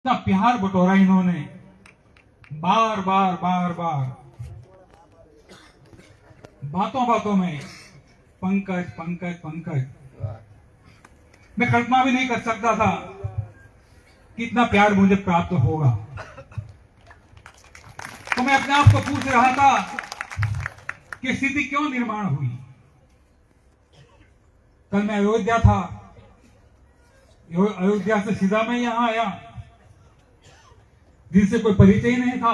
इतना प्यार बटोरा इन्होंने बार बार बार बार बातों बातों में पंकज पंकज पंकज। मैं कल्पना भी नहीं कर सकता था कि इतना प्यार मुझे प्राप्त होगा। तो मैं अपने आप को पूछ रहा था कि स्थिति क्यों निर्माण हुई। कल मैं अयोध्या था, अयोध्या से सीधा मैं यहां आया जिनसे कोई परिचय नहीं था।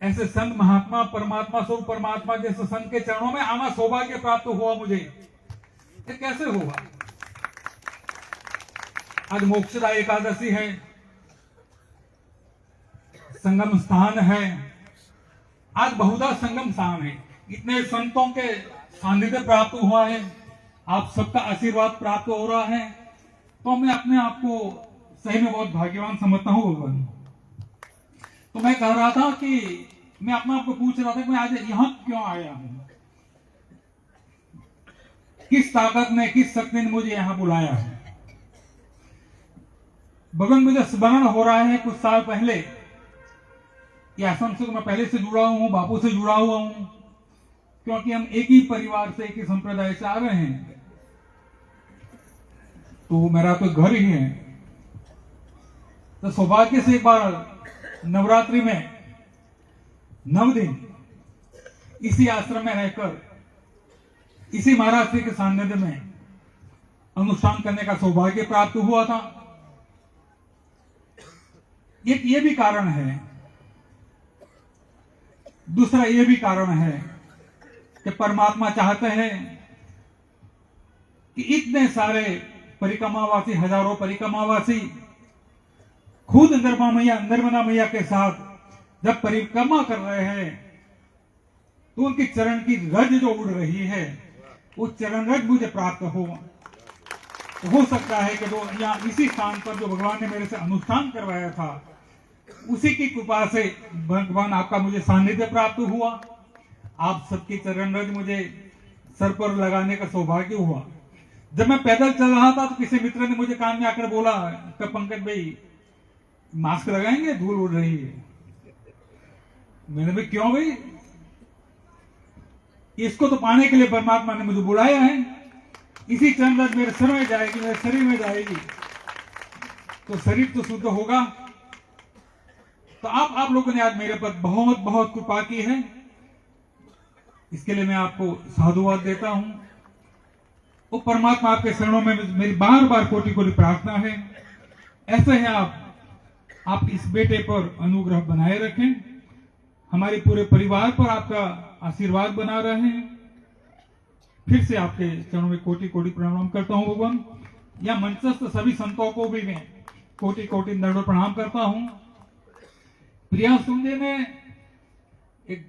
ऐसे संत महात्मा परमात्मा स्वरूप परमात्मा जैसे संत के चरणों में आना सौभाग्य प्राप्त हुआ मुझे। ये कैसे होगा? आज मोक्षदा एकादशी है, संगम स्थान है, आज बहुधा संगम स्थान है। इतने संतों के सानिध्य प्राप्त हुआ है, आप सबका आशीर्वाद प्राप्त हो रहा है। तो मैं अपने आप को सही में बहुत भाग्यवान समझता हूं भगवान। तो मैं कह रहा था कि मैं अपने आप को पूछ रहा था कि मैं आज यहां क्यों आया हूं, किस ताकत ने किस शक्ति ने मुझे यहां बुलाया है। भगवान मुझे स्मरण हो रहा है कुछ साल पहले, ये आश्रम से मैं पहले से जुड़ा हूं, बापू से जुड़ा हुआ हूं, क्योंकि हम एक ही परिवार से एक ही संप्रदाय से आ रहे हैं। तो मेरा तो घर ही है। तो सौभाग्य से एक बार नवरात्रि में 9 दिन इसी आश्रम में रहकर इसी महाराज जी के सानिध्य में अनुष्ठान करने का सौभाग्य प्राप्त हुआ था। एक ये भी कारण है, दूसरा ये भी कारण है कि परमात्मा चाहते हैं कि इतने सारे परिक्रमावासी, हजारों परिक्रमावासी खुद नर्मदा मैया के साथ जब परिक्रमा कर रहे हैं तो उनके चरण की रज जो उड़ रही है वो चरण रज मुझे प्राप्त हो सकता है कि जो यहाँ इसी स्थान पर जो भगवान ने मेरे से अनुष्ठान करवाया था उसी की कृपा से भगवान आपका मुझे सानिध्य प्राप्त हुआ। आप सबकी चरण रज मुझे सर पर लगाने का सौभाग्य हुआ। जब मैं पैदल चल रहा था तो किसी मित्र ने मुझे कान में आकर बोला कि पंकज भाई मास्क लगाएंगे, धूल उड़ रही है। मैंने भी क्यों भाई, इसको तो पाने के लिए परमात्मा ने मुझे बुलाया है। इसी चरण रज मेरे सर में जाएगी, मेरे शरीर में जाएगी तो शरीर तो शुद्ध होगा। तो आप लोगों ने आज मेरे पर बहुत बहुत कृपा की है, इसके लिए मैं आपको साधुवाद देता हूं। वो परमात्मा आपके शरणों में मेरी बार बार कोटि कोटि प्रार्थना है, ऐसे हैं आप इस बेटे पर अनुग्रह बनाए रखें, हमारे पूरे परिवार पर आपका आशीर्वाद बना रहे हैं। फिर से आपके चरणों में कोटि कोटि प्रणाम करता हूं भगवान। या मंचस्थ सभी संतों को भी मैं कोटि कोटि दंडवत प्रणाम करता हूं। प्रिया सुंदे ने एक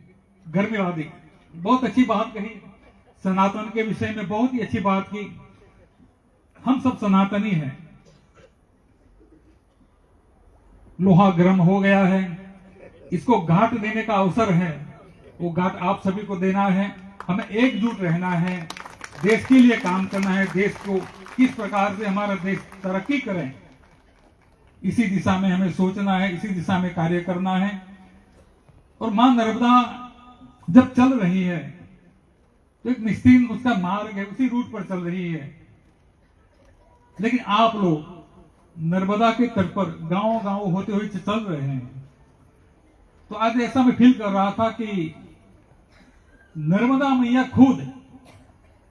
गर्मवादी बहुत अच्छी बात कही, सनातन के विषय में बहुत ही अच्छी बात की। हम सब सनातनी हैं। लोहा गर्म हो गया है, इसको घाट देने का अवसर है, वो घाट आप सभी को देना है। हमें एकजुट रहना है, देश के लिए काम करना है, देश को किस प्रकार से हमारा देश तरक्की करे इसी दिशा में हमें सोचना है, इसी दिशा में कार्य करना है। और मां नर्मदा जब चल रही है तो एक निश्चित उसका मार्ग है, उसी रूट पर चल रही है। लेकिन आप लोग नर्मदा के तट पर गांव गांव होते हुए चल रहे हैं। तो आज ऐसा मैं फील कर रहा था कि नर्मदा मैया खुद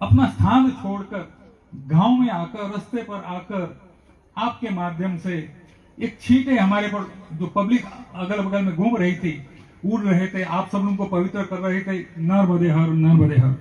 अपना स्थान छोड़कर गांव में आकर, रास्ते पर आकर आपके माध्यम से एक छींटे हमारे पर जो पब्लिक अगल बगल में घूम रही थी, उड़ रहे थे, आप सब लोगों को पवित्र कर रहे थे। नर्मदे हर, नर्मदे हर।